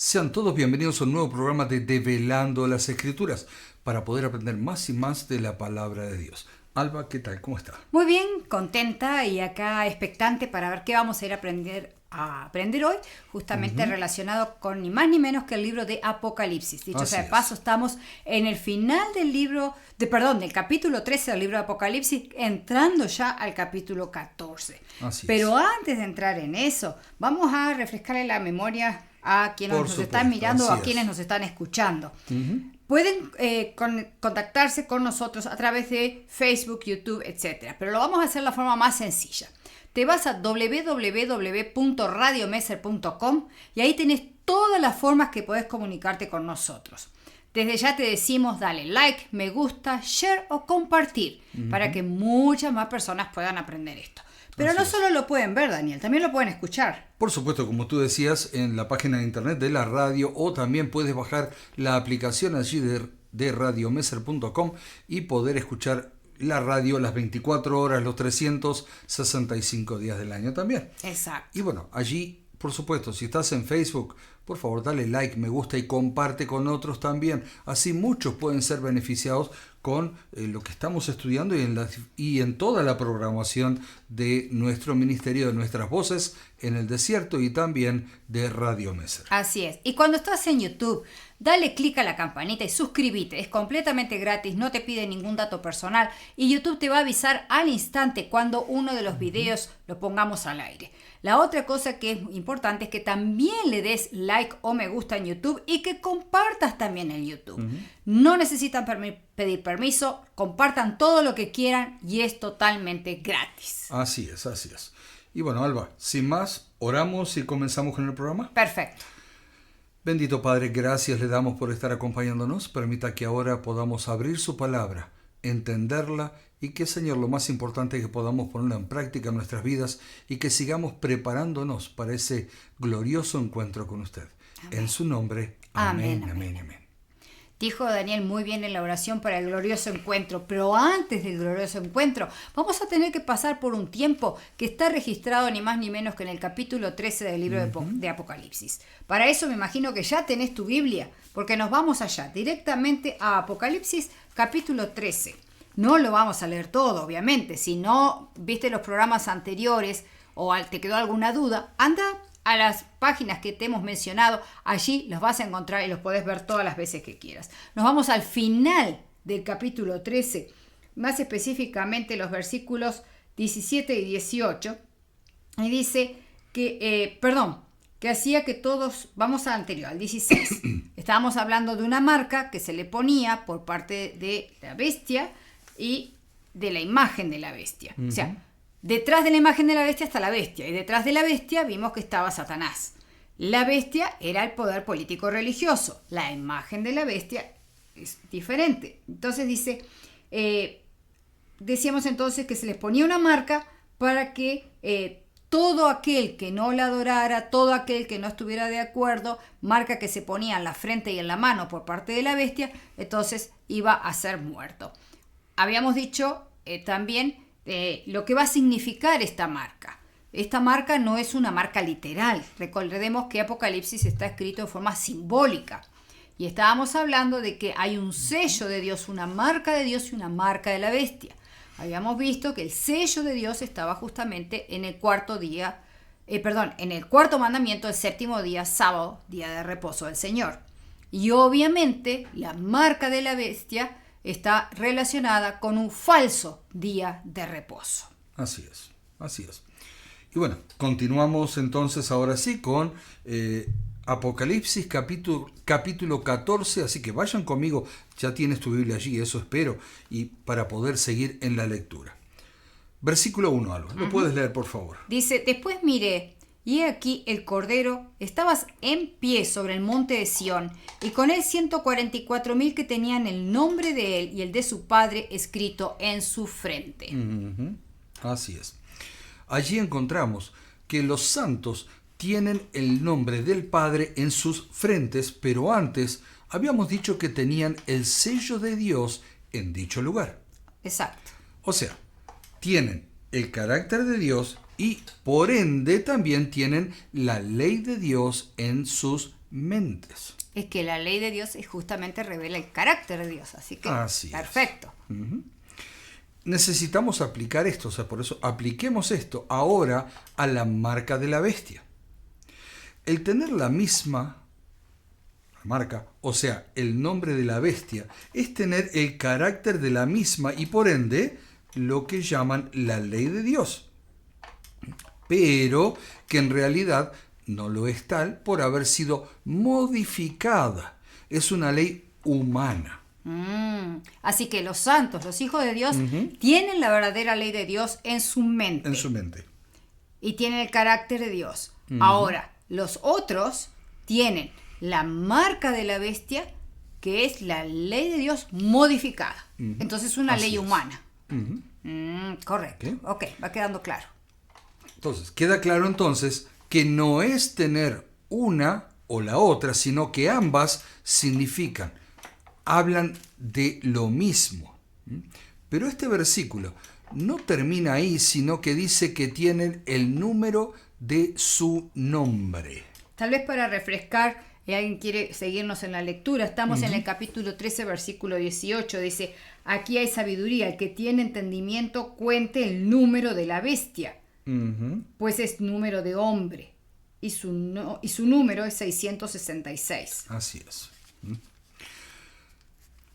Sean todos bienvenidos a un nuevo programa de Develando las Escrituras para poder aprender más y más de la palabra de Dios. Alba, ¿qué tal? ¿Cómo está? Muy bien, contenta y acá expectante para ver qué vamos a ir a aprender hoy, justamente relacionado con ni más ni menos que el libro de Apocalipsis. Dicho sea de paso, estamos en el final del capítulo 13 del libro de Apocalipsis, entrando ya al capítulo 14. Pero antes de entrar en eso, vamos a refrescarle la memoria a quienes nos están mirando o a quienes nos están escuchando. Pueden contactarse con nosotros a través de Facebook, YouTube, etc. Pero lo vamos a hacer de la forma más sencilla. Te vas a www.radiomeser.com y ahí tenés todas las formas que podés comunicarte con nosotros. Desde ya te decimos dale like, me gusta, share o compartir para que muchas más personas puedan aprender esto. Pero no solo lo pueden ver, Daniel, también lo pueden escuchar. Por supuesto, como tú decías, en la página de internet de la radio, o también puedes bajar la aplicación allí de radiomeser.com y poder escuchar la radio las 24 horas, los 365 días del año también. Exacto. Y bueno, allí, por supuesto, si estás en Facebook, por favor, dale like, me gusta y comparte con otros también. Así muchos pueden ser beneficiados con lo que estamos estudiando y en toda la programación de nuestro ministerio, de nuestras voces en el desierto y también de Radio Meser. Así es. Y cuando estás en YouTube, dale clic a la campanita y suscríbete. Es completamente gratis, no te pide ningún dato personal y YouTube te va a avisar al instante cuando uno de los videos lo pongamos al aire. La otra cosa que es importante es que también le des like o me gusta en YouTube y que compartas también en YouTube. No necesitan pedir permiso, compartan todo lo que quieran y es totalmente gratis. Así es, así es. Y bueno, Alba, sin más, oramos y comenzamos con el programa. Perfecto. Bendito Padre, gracias le damos por estar acompañándonos. Permita que ahora podamos abrir su palabra, entenderla y que, Señor, lo más importante es que podamos ponerla en práctica en nuestras vidas y que sigamos preparándonos para ese glorioso encuentro con usted. Amén. En su nombre, amén, amén, amén. Dijo Daniel muy bien en la oración para el glorioso encuentro, pero antes del glorioso encuentro vamos a tener que pasar por un tiempo que está registrado ni más ni menos que en el capítulo 13 del libro de Apocalipsis. Para eso me imagino que ya tenés tu Biblia, porque nos vamos allá, directamente a Apocalipsis capítulo 13. No lo vamos a leer todo, obviamente. Si no viste los programas anteriores o te quedó alguna duda, anda a las páginas que te hemos mencionado. Allí los vas a encontrar y los podés ver todas las veces que quieras. Nos vamos al final del capítulo 13, más específicamente los versículos 17 y 18. Y dice que, que hacía que todos, vamos al anterior, al 16. Estábamos hablando de una marca que se le ponía por parte de la bestia y de la imagen de la bestia. O sea, detrás de la imagen de la bestia está la bestia, y detrás de la bestia vimos que estaba Satanás. La bestia era el poder político religioso, la imagen de la bestia es diferente. Entonces dice, decíamos entonces que se les ponía una marca para que todo aquel que no la adorara, todo aquel que no estuviera de acuerdo, marca que se ponía en la frente y en la mano por parte de la bestia, entonces iba a ser muerto. Habíamos dicho también lo que va a significar esta marca. Esta marca no es una marca literal. Recordemos que Apocalipsis está escrito de forma simbólica. Y estábamos hablando de que hay un sello de Dios, una marca de Dios y una marca de la bestia. Habíamos visto que el sello de Dios estaba justamente en el en el cuarto mandamiento, el séptimo día, sábado, día de reposo del Señor. Y obviamente la marca de la bestia está relacionada con un falso día de reposo. Así es, así es. Y bueno, continuamos entonces ahora sí con Apocalipsis capítulo 14, así que vayan conmigo, ya tienes tu Biblia allí, eso espero, y para poder seguir en la lectura. Versículo 1, Alba, ¿lo puedes leer, por favor? Dice, después miré, y he aquí el Cordero, estabas en pie sobre el monte de Sión, y con él 144,000 que tenían el nombre de él y el de su padre escrito en su frente. Así es. Allí encontramos que los santos tienen el nombre del Padre en sus frentes, pero antes habíamos dicho que tenían el sello de Dios en dicho lugar. Exacto. O sea, tienen el carácter de Dios y por ende también tienen la ley de Dios en sus mentes. Es que la ley de Dios justamente revela el carácter de Dios, así que Así perfecto. es. Necesitamos aplicar esto, o sea, por eso apliquemos esto ahora a la marca de la bestia. El tener la misma marca, o sea, el nombre de la bestia, es tener el carácter de la misma y por ende lo que llaman la ley de Dios. Pero que en realidad no lo es tal por haber sido modificada. Es una ley humana. Así que los santos, los hijos de Dios, tienen la verdadera ley de Dios en su mente. En su mente. Y tienen el carácter de Dios. Ahora, los otros tienen la marca de la bestia, que es la ley de Dios modificada. Entonces, una Así ley es. humana. Correcto. Ok. Ok, va quedando claro. Entonces, queda claro entonces que no es tener una o la otra, sino que ambas significan, hablan de lo mismo. Pero este versículo no termina ahí, sino que dice que tienen el número de su nombre. Tal vez para refrescar, si alguien quiere seguirnos en la lectura, estamos en el capítulo 13, versículo 18. Dice, aquí hay sabiduría, el que tiene entendimiento cuente el número de la bestia, pues es número de hombre, y su número es 666. Así es.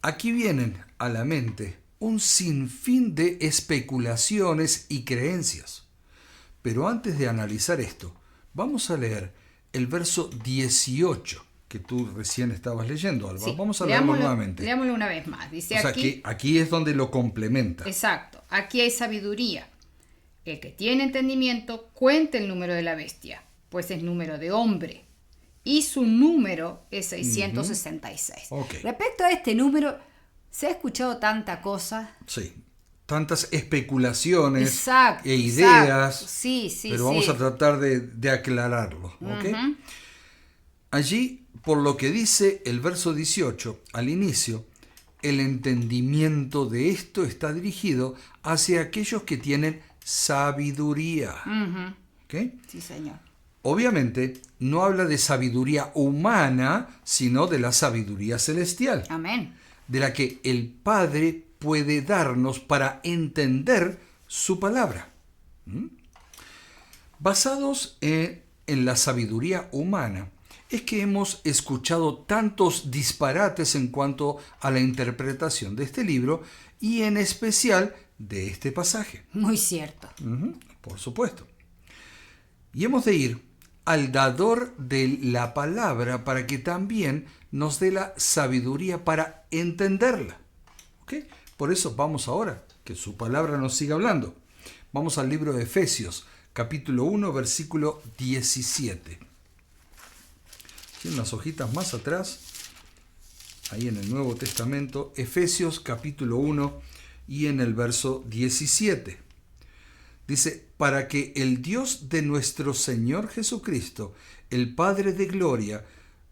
Aquí vienen a la mente un sinfín de especulaciones y creencias. Pero antes de analizar esto, vamos a leer el verso 18 que tú recién estabas leyendo, Alba. Sí, Vamos a leerlo nuevamente. Leámoslo una vez más. Dice O sea, que aquí es donde lo complementa. Exacto. Aquí hay sabiduría. El que tiene entendimiento cuente el número de la bestia, pues es número de hombre. Y su número es 666. Ok. Respecto a este número, se ha escuchado tanta cosa. Sí. Tantas especulaciones Exacto, e ideas. exacto. Sí, pero vamos a tratar de aclararlo. ¿Ok? Allí, por lo que dice el verso 18 al inicio, el entendimiento de esto está dirigido hacia aquellos que tienen sabiduría. ¿Ok? Sí, señor. Obviamente, no habla de sabiduría humana, sino de la sabiduría celestial, Amén. de la que el Padre puede darnos para entender su palabra. Basados en la sabiduría humana, es que hemos escuchado tantos disparates en cuanto a la interpretación de este libro y en especial de este pasaje. Muy cierto. Por supuesto. Y hemos de ir al dador de la palabra para que también nos dé la sabiduría para entenderla. ¿Ok? Por eso vamos ahora, que su palabra nos siga hablando. Vamos al libro de Efesios, capítulo 1, versículo 17. En unas hojitas más atrás, ahí en el Nuevo Testamento, Efesios capítulo 1 y en el verso 17. Dice, para que el Dios de nuestro Señor Jesucristo, el Padre de gloria,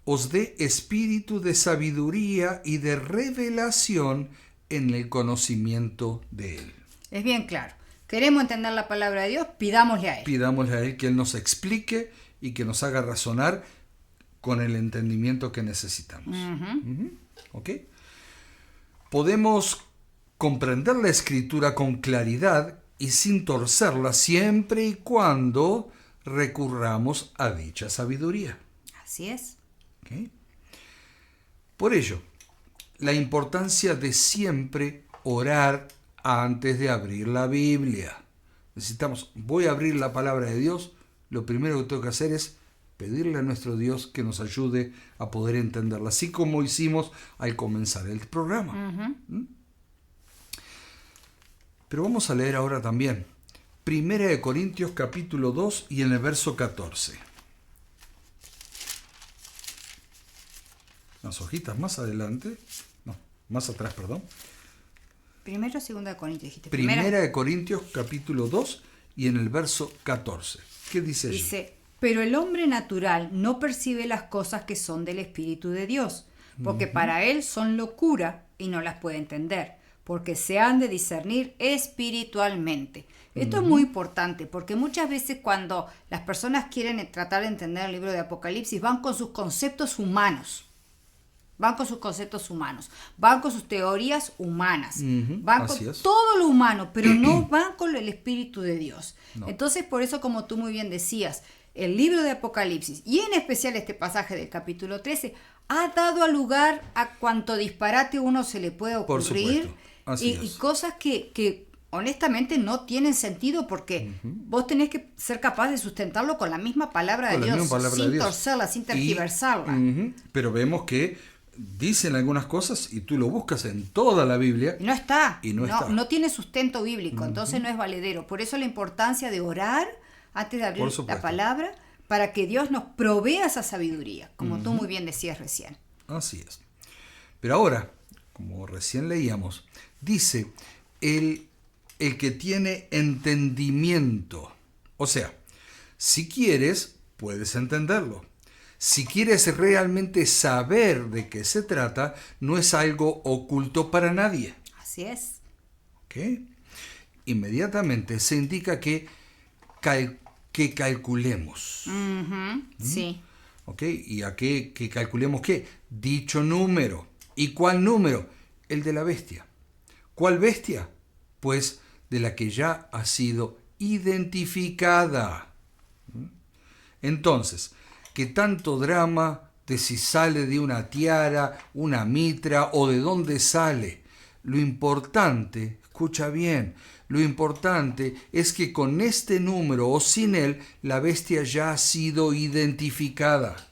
os dé espíritu de sabiduría y de revelación en el conocimiento de Él. Es bien claro. Queremos entender la palabra de Dios, pidámosle a Él. Pidámosle a Él que Él nos explique y que nos haga razonar con el entendimiento que necesitamos. ¿Ok? Podemos comprender la Escritura con claridad y sin torcerla siempre y cuando recurramos a dicha sabiduría. Así es. ¿Ok? Por ello, la importancia de siempre orar antes de abrir la Biblia. Voy a abrir la palabra de Dios, lo primero que tengo que hacer es pedirle a nuestro Dios que nos ayude a poder entenderla, así como hicimos al comenzar el programa. Pero vamos a leer ahora también 1 Corintios capítulo 2 y en el verso 14. Unas hojitas más adelante, no, más atrás, perdón. Primero o segunda de Corintios, dijiste. Primera de Corintios capítulo 2 y en el verso 14. ¿Qué dice allí? Dice, pero el hombre natural no percibe las cosas que son del Espíritu de Dios, porque para él son locura y no las puede entender, porque se han de discernir espiritualmente. Esto es muy importante, porque muchas veces cuando las personas quieren tratar de entender el libro de Apocalipsis, van con sus conceptos humanos. Van con sus conceptos humanos, van con sus teorías humanas, van con todo lo humano, pero no van con el Espíritu de Dios. No. Entonces, por eso, como tú muy bien decías, el libro de Apocalipsis, y en especial este pasaje del capítulo 13, ha dado lugar a cuanto disparate uno se le puede ocurrir, y cosas que honestamente no tienen sentido, porque vos tenés que ser capaz de sustentarlo con la misma palabra de Dios, sin torcerla, sin tergiversarla. Pero vemos que dicen algunas cosas y tú lo buscas en toda la Biblia. Y no está. No tiene sustento bíblico, entonces no es valedero. Por eso la importancia de orar antes de abrir la palabra, para que Dios nos provea esa sabiduría, como tú muy bien decías recién. Así es. Pero ahora, como recién leíamos, dice el que tiene entendimiento. O sea, si quieres, puedes entenderlo. Si quieres realmente saber de qué se trata, no es algo oculto para nadie. Así es. ¿Ok? Inmediatamente se indica que calculemos. Sí. ¿Ok? ¿Y a qué calculemos qué? Dicho número. ¿Y cuál número? El de la bestia. ¿Cuál bestia? Pues de la que ya ha sido identificada. Entonces, que tanto drama de si sale de una tiara, una mitra o de dónde sale. Lo importante, escucha bien, lo importante es que con este número o sin él, la bestia ya ha sido identificada.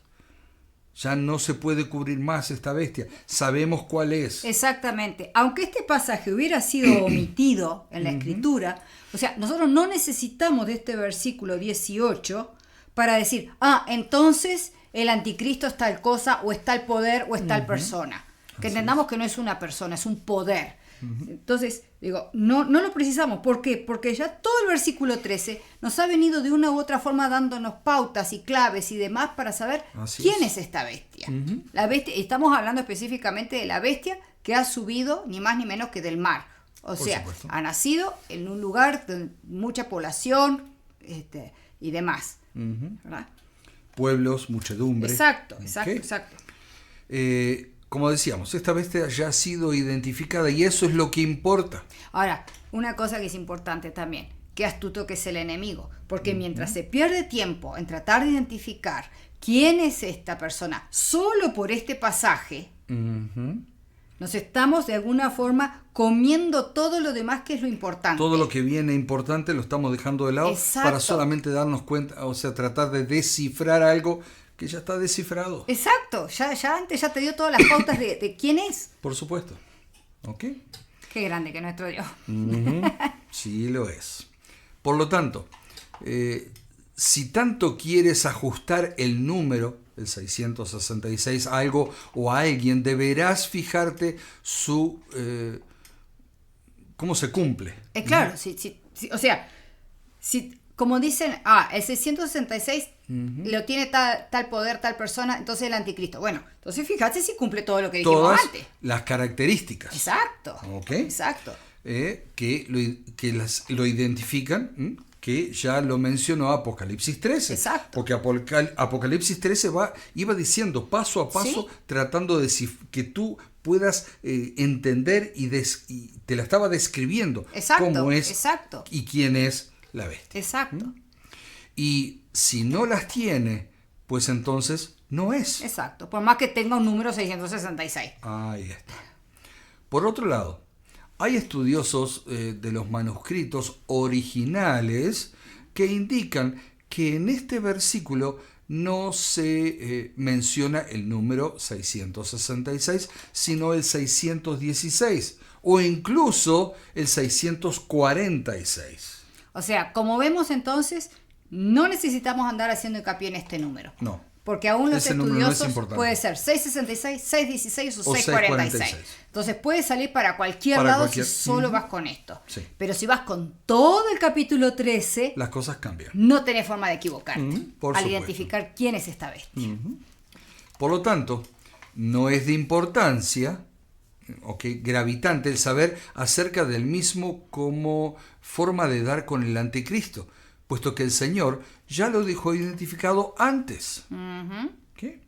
Ya no se puede cubrir más esta bestia. Sabemos cuál es. Exactamente. Aunque este pasaje hubiera sido omitido en la Escritura, o sea, nosotros no necesitamos de este versículo 18 para decir, entonces el anticristo es tal cosa, o es tal poder, o es tal persona. Que entendamos que no es una persona, es un poder. Entonces, digo, no lo precisamos. ¿Por qué? Porque ya todo el versículo 13 nos ha venido de una u otra forma dándonos pautas y claves y demás para saber quién es esta bestia. La bestia, estamos hablando específicamente de la bestia que ha subido ni más ni menos que del mar. O sea, ha nacido en un lugar de mucha población y demás. ¿Verdad? Pueblos, muchedumbre. Exacto. Como decíamos, esta bestia ya ha sido identificada y eso es lo que importa. Ahora, una cosa que es importante también, qué astuto que es el enemigo, porque mientras se pierde tiempo en tratar de identificar quién es esta persona solo por este pasaje, nos estamos de alguna forma comiendo todo lo demás que es lo importante. Todo lo que viene importante lo estamos dejando de lado para solamente darnos cuenta, o sea, tratar de descifrar algo que ya está descifrado. Exacto, ya antes ya te dio todas las pautas de quién es. Por supuesto. ¿Ok? Qué grande que nuestro Dios. Sí lo es. Por lo tanto, si tanto quieres ajustar el número, el 666, a algo o a alguien, deberás fijarte cómo se cumple. Claro, o sea, como dicen, el 666 lo tiene tal poder, tal persona, entonces el anticristo. Bueno, entonces fíjate si cumple todo lo que dijimos todas antes. Las características. Exacto. ¿Ok? Exacto. Que lo identifican, que ya lo mencionó Apocalipsis 13. Exacto. Porque Apocalipsis 13 iba diciendo paso a paso, tratando de que tú puedas entender y te la estaba describiendo. Cómo es y quién es la bestia. Exacto. Y si no las tiene, pues entonces no es. Exacto. Por más que tenga un número 666. Ahí está. Por otro lado, hay estudiosos de los manuscritos originales que indican que en este versículo no se menciona el número 666, sino el 616 o incluso el 646. O sea, como vemos entonces, no necesitamos andar haciendo hincapié en este número. No. Porque aún los estudiosos puede ser 666, 616 o 646. Entonces puede salir para cualquier lado si solo vas con esto. Sí. Pero si vas con todo el capítulo 13, las cosas cambian. No tenés forma de equivocarte por al supuesto. identificar quién es esta bestia. Por lo tanto, no es de importancia gravitante el saber acerca del mismo como forma de dar con el anticristo, puesto que el Señor ya lo dejó identificado antes. ¿Okay?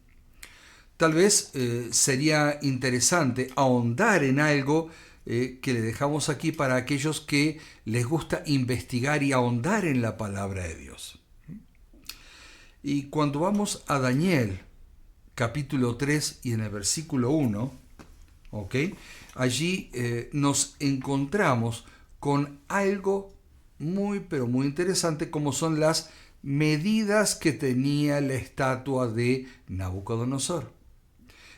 Tal vez sería interesante ahondar en algo que le dejamos aquí para aquellos que les gusta investigar y ahondar en la palabra de Dios. Y cuando vamos a Daniel, capítulo 3 y en el versículo 1, allí nos encontramos con algo muy, pero muy interesante, como son las medidas que tenía la estatua de Nabucodonosor.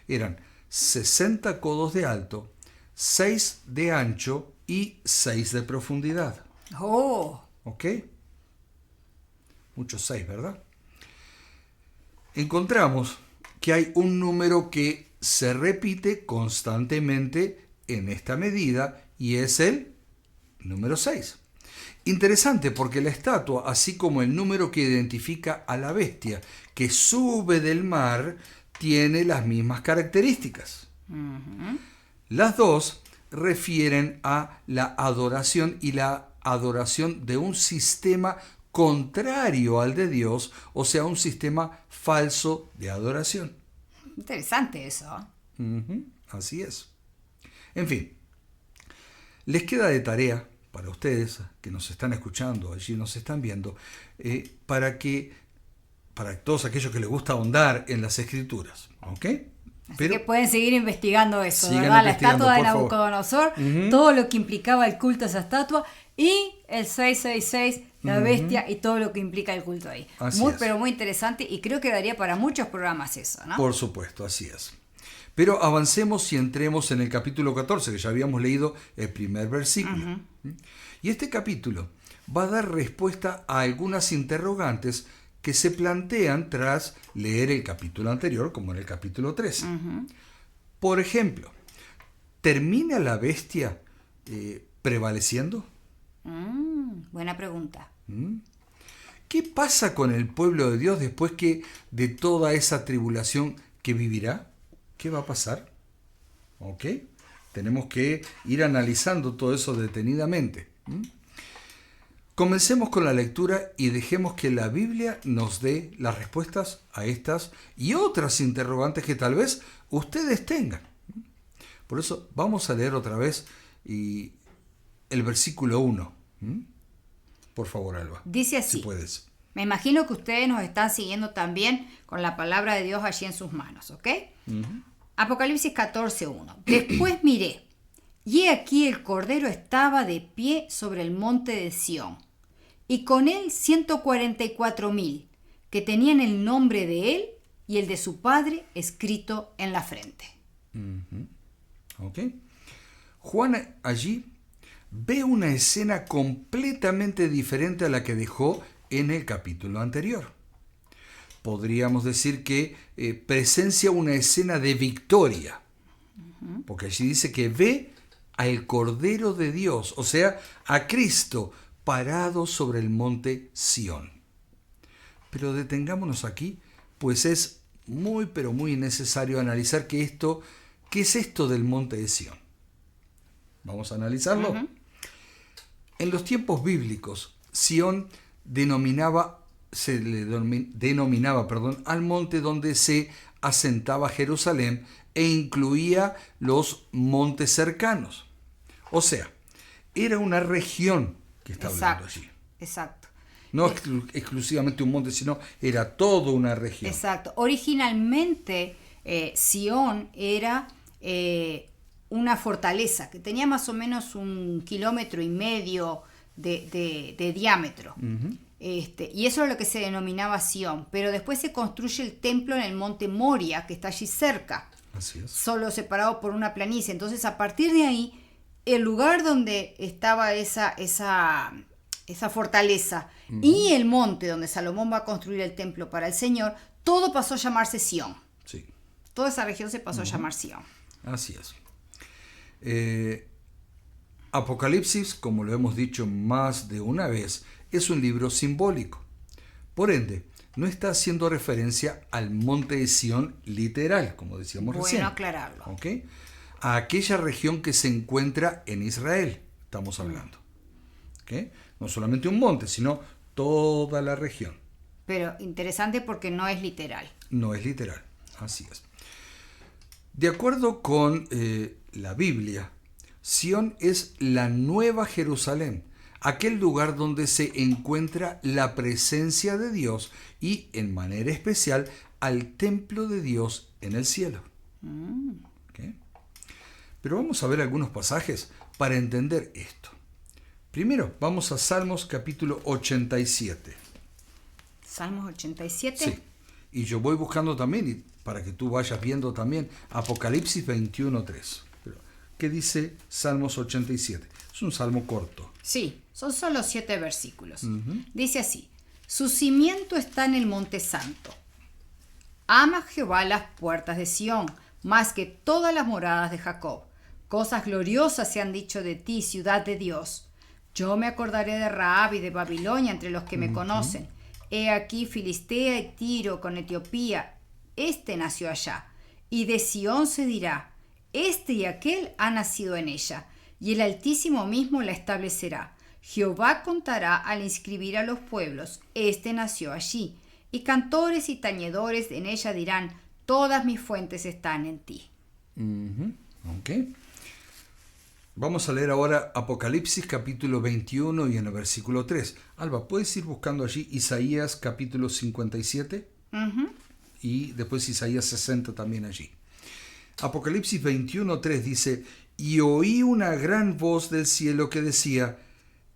Eran 60 codos de alto, 6 de ancho y 6 de profundidad. ¿Ok? Muchos 6, ¿verdad? Encontramos que hay un número que se repite constantemente en esta medida y es el número 6. Interesante porque la estatua, así como el número que identifica a la bestia que sube del mar, tiene las mismas características. Las dos refieren a la adoración y la adoración de un sistema contrario al de Dios, o sea, un sistema falso de adoración. Interesante eso. Así es. En fin, les queda de tarea para ustedes que nos están escuchando, allí nos están viendo, para todos aquellos que les gusta ahondar en las Escrituras, ¿ok? Así que pueden seguir investigando eso, ¿verdad? La Investigando, estatua de Nabucodonosor, todo lo que implicaba el culto a esa estatua y el 666, la bestia y todo lo que implica el culto ahí. Pero muy interesante y creo que daría para muchos programas eso, ¿no? Por supuesto, así es. Pero avancemos y entremos en el capítulo 14, que ya habíamos leído el primer versículo. Y este capítulo va a dar respuesta a algunas interrogantes que se plantean tras leer el capítulo anterior, como en el capítulo 13. Por ejemplo, ¿termina la bestia prevaleciendo? Buena pregunta. ¿Qué pasa con el pueblo de Dios después de toda esa tribulación que vivirá? ¿Qué va a pasar? ¿Ok? Tenemos que ir analizando todo eso detenidamente. Comencemos con la lectura y dejemos que la Biblia nos dé las respuestas a estas y otras interrogantes que tal vez ustedes tengan. Por eso vamos a leer otra vez el versículo 1. Por favor, Alba. Dice así. Si puedes. Me imagino que ustedes nos están siguiendo también con la palabra de Dios allí en sus manos, ¿ok? Apocalipsis 14:1. Después miré, y he aquí el Cordero estaba de pie sobre el monte de Sión, y con él 144,000, que tenían el nombre de él y el de su padre escrito en la frente. ¿Ok? Juan allí ve una escena completamente diferente a la que dejó en el capítulo anterior. Podríamos decir que presencia una escena de victoria, porque allí dice que ve al Cordero de Dios, o sea, a Cristo parado sobre el monte Sión. Pero detengámonos aquí, pues es muy, pero muy necesario analizar qué es esto del monte de Sión. Vamos a analizarlo. En los tiempos bíblicos, Sión se le denominaba al monte donde se asentaba Jerusalén e incluía los montes cercanos. O sea, era una región que está hablando allí. Exacto. No exclusivamente un monte, sino era toda una región. Exacto. Originalmente, Sión era una fortaleza que tenía más o menos 1,5 kilómetros de diámetro. Y eso es lo que se denominaba Sión. Pero después se construye el templo en el monte Moria, que está allí cerca. Así es. Solo separado por una planicie. Entonces, a partir de ahí, el lugar donde estaba esa fortaleza y el monte donde Salomón va a construir el templo para el Señor, todo pasó a llamarse Sión. Sí. Toda esa región se pasó a llamar Sión. Así es. Apocalipsis, como lo hemos dicho más de una vez, es un libro simbólico. Por ende, no está haciendo referencia al monte de Sión literal, como decíamos recién. Bueno aclararlo. ¿Okay? a aquella región que se encuentra en Israel, estamos hablando. ¿Okay? No solamente un monte, sino toda la región. Pero interesante porque no es literal. No es literal, así es. De acuerdo con la Biblia, Sión es la Nueva Jerusalén, aquel lugar donde se encuentra la presencia de Dios y, en manera especial, al templo de Dios en el cielo. ¿Okay? Pero vamos a ver algunos pasajes para entender esto. Primero, vamos a Salmos capítulo 87. Salmos 87. Sí, y yo voy buscando también, y para que tú vayas viendo también, Apocalipsis 21:3. ¿Qué dice Salmos 87? Es un salmo corto. Sí, son solo 7 versículos. Dice así: su cimiento está en el monte santo. Ama Jehová las puertas de Sión, más que todas las moradas de Jacob. Cosas gloriosas se han dicho de ti, ciudad de Dios. Yo me acordaré de Rahab y de Babilonia entre los que me conocen. He aquí Filistea y Tiro con Etiopía. Este nació allá. Y de Sión se dirá: este y aquel ha nacido en ella, y el Altísimo mismo la establecerá. Jehová contará al inscribir a los pueblos: este nació allí. Y cantores y tañedores en ella dirán: todas mis fuentes están en ti. Okay. Vamos a leer ahora Apocalipsis capítulo 21 y en el versículo 3. Alba, ¿puedes ir buscando allí Isaías capítulo 57? Y después Isaías 60 también allí. Apocalipsis 21:3 dice: y oí una gran voz del cielo que decía: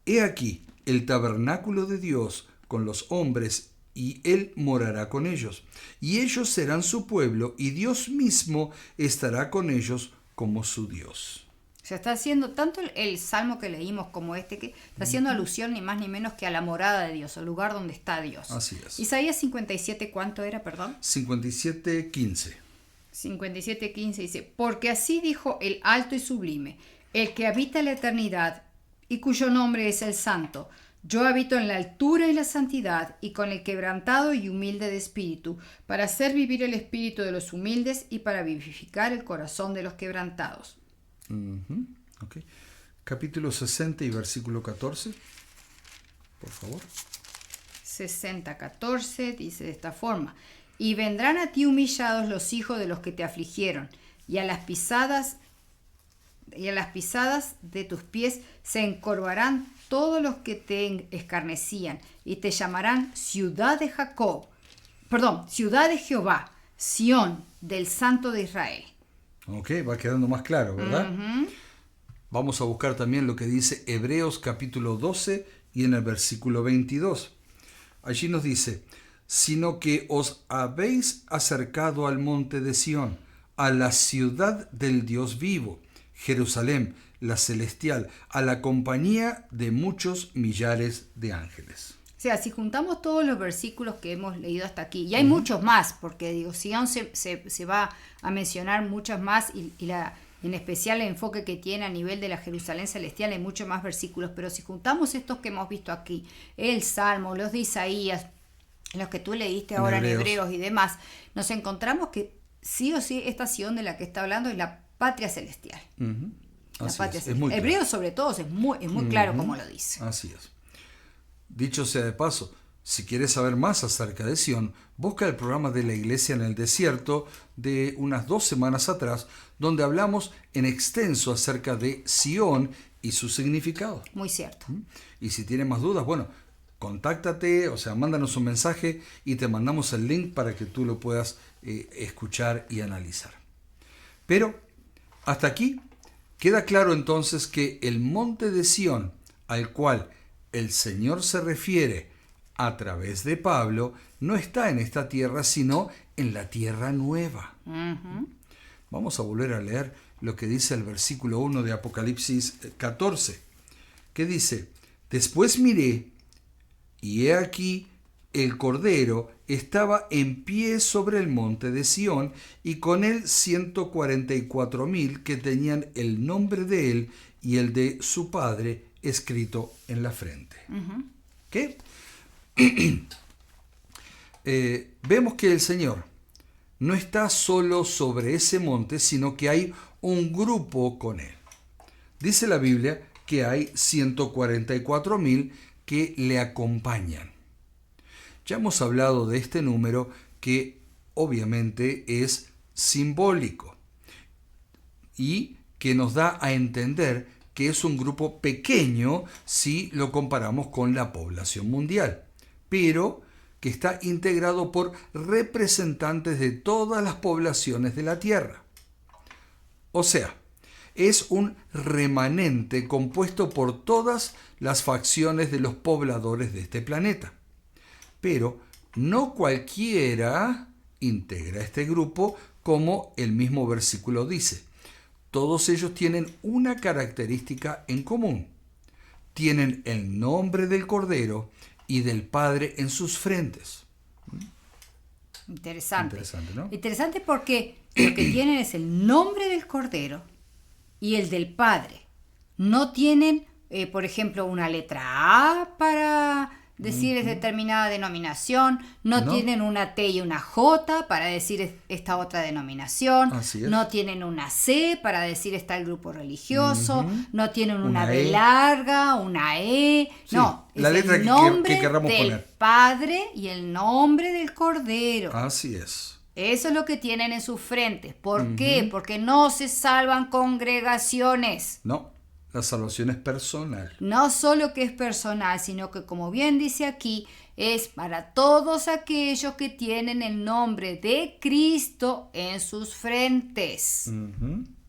he aquí el tabernáculo de Dios con los hombres, y él morará con ellos, y ellos serán su pueblo, y Dios mismo estará con ellos como su Dios. O sea, está haciendo tanto el salmo que leímos como este, que está haciendo alusión ni más ni menos que a la morada de Dios, al lugar donde está Dios. Así es. Isaías 57, ¿cuánto era, perdón? 57:15. 57:15 dice: porque así dijo el alto y sublime, el que habita la eternidad y cuyo nombre es el Santo: yo habito en la altura y la santidad, y con el quebrantado y humilde de espíritu, para hacer vivir el espíritu de los humildes y para vivificar el corazón de los quebrantados. Okay. Capítulo 60 y versículo 14, por favor. 60:14 dice de esta forma: y vendrán a ti humillados los hijos de los que te afligieron, y a las pisadas de tus pies se encorvarán todos los que te escarnecían, y te llamarán ciudad de ciudad de Jehová, Sión del Santo de Israel. Ok, va quedando más claro, ¿verdad? Vamos a buscar también lo que dice Hebreos capítulo 12 y en el versículo 22. Allí nos dice: sino que os habéis acercado al monte de Sión, a la ciudad del Dios vivo, Jerusalén, la celestial, a la compañía de muchos millares de ángeles. O sea, si juntamos todos los versículos que hemos leído hasta aquí, y hay muchos más, porque digo, Sión se va a mencionar muchas más, y en especial el enfoque que tiene a nivel de la Jerusalén celestial, hay muchos más versículos, pero si juntamos estos que hemos visto aquí, el Salmo, los de Isaías, los que tú leíste ahora en Hebreos y demás, nos encontramos que sí o sí esta Sión de la que está hablando es la patria celestial. La patria celestial. Muy Hebreos claro. sobre todo es muy claro como lo dice. Así es. Dicho sea de paso, si quieres saber más acerca de Sión, busca el programa de la Iglesia en el Desierto de unas 2 semanas atrás, donde hablamos en extenso acerca de Sión y su significado. Muy cierto. Y si tienes más dudas, bueno, contáctate, mándanos un mensaje y te mandamos el link para que tú lo puedas escuchar y analizar. Pero hasta aquí queda claro entonces que el monte de Sión, al cual el Señor se refiere a través de Pablo, no está en esta tierra, sino en la tierra nueva. Vamos a volver a leer lo que dice el versículo 1 de Apocalipsis 14, que dice: después miré, y he aquí el Cordero estaba en pie sobre el monte de Sión, y con él 144,000 que tenían el nombre de él y el de su padre escrito en la frente. ¿Qué? Vemos que el Señor no está solo sobre ese monte, sino que hay un grupo con él. Dice la Biblia que hay 144.000 que le acompañan. Ya hemos hablado de este número que obviamente es simbólico y que nos da a entender que es un grupo pequeño si lo comparamos con la población mundial, pero que está integrado por representantes de todas las poblaciones de la Tierra. O sea, es un remanente compuesto por todas las facciones de los pobladores de este planeta. Pero no cualquiera integra este grupo, como el mismo versículo dice. Todos ellos tienen una característica en común. Tienen el nombre del Cordero y del Padre en sus frentes. Interesante, ¿no? Interesante porque lo que tienen es el nombre del Cordero y el del Padre. No tienen, por ejemplo, una letra A para decir es determinada denominación, no tienen una T y una J para decir esta otra denominación, no tienen una C para decir está el grupo religioso, no tienen una B larga, una E, sí, no, la es letra el nombre que querramos del poner. Padre y el nombre del Cordero. Así es. Eso es lo que tienen en sus frentes. ¿Por qué? Porque no se salvan congregaciones. No. La salvación es personal. No solo que es personal, sino que, como bien dice aquí, es para todos aquellos que tienen el nombre de Cristo en sus frentes,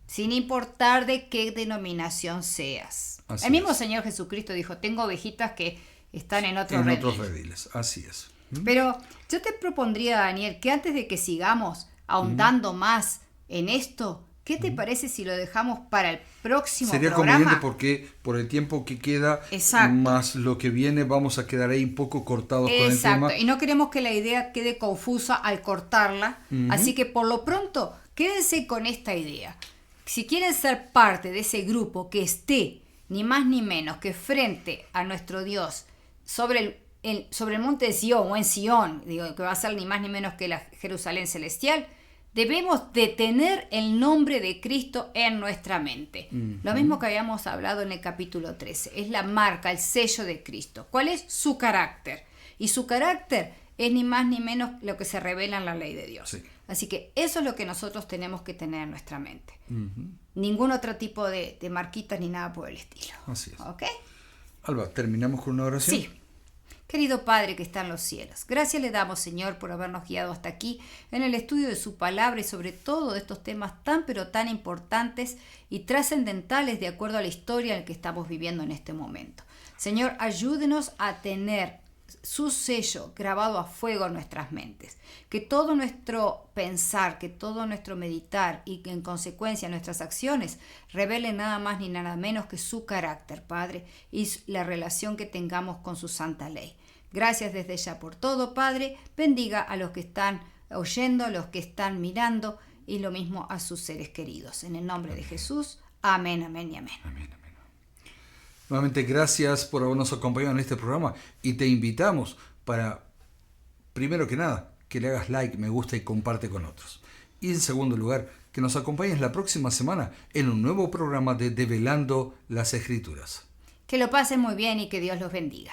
sin importar de qué denominación seas. Así el mismo es. Señor Jesucristo dijo, tengo ovejitas que están en otros rediles. Así es. Pero yo te propondría, Daniel, que antes de que sigamos ahondando más en esto, ¿qué te parece si lo dejamos para el próximo Sería programa? conveniente porque por el tiempo que queda, más lo que viene, vamos a quedar ahí un poco cortados con el tema. Y no queremos que la idea quede confusa al cortarla. Así que por lo pronto, quédense con esta idea. Si quieren ser parte de ese grupo que esté, ni más ni menos que frente a nuestro Dios, sobre el monte de Sion o en Sion, digo, que va a ser ni más ni menos que la Jerusalén celestial, debemos de tener el nombre de Cristo en nuestra mente. Lo mismo que habíamos hablado en el capítulo 13. Es la marca, el sello de Cristo. ¿Cuál es su carácter? Y su carácter es ni más ni menos lo que se revela en la ley de Dios. Sí. Así que eso es lo que nosotros tenemos que tener en nuestra mente. Ningún otro tipo de marquitas ni nada por el estilo. Así es. ¿Ok? Alba, ¿terminamos con una oración? Sí. Querido Padre que está en los cielos, gracias le damos, Señor, por habernos guiado hasta aquí en el estudio de su palabra y sobre todo de estos temas tan pero tan importantes y trascendentales de acuerdo a la historia en la que estamos viviendo en este momento. Señor, ayúdenos a tener su sello grabado a fuego en nuestras mentes, que todo nuestro pensar, que todo nuestro meditar y que en consecuencia nuestras acciones revelen nada más ni nada menos que su carácter, Padre, y la relación que tengamos con su santa ley. Gracias desde ya por todo, Padre. Bendiga a los que están oyendo, a los que están mirando y lo mismo a sus seres queridos. En el nombre de Jesús, amén, amén y amén. Amén, amén. Nuevamente, gracias por habernos acompañado en este programa y te invitamos para, primero que nada, que le hagas like, me gusta y comparte con otros. Y en segundo lugar, que nos acompañes la próxima semana en un nuevo programa de Develando las Escrituras. Que lo pasen muy bien y que Dios los bendiga.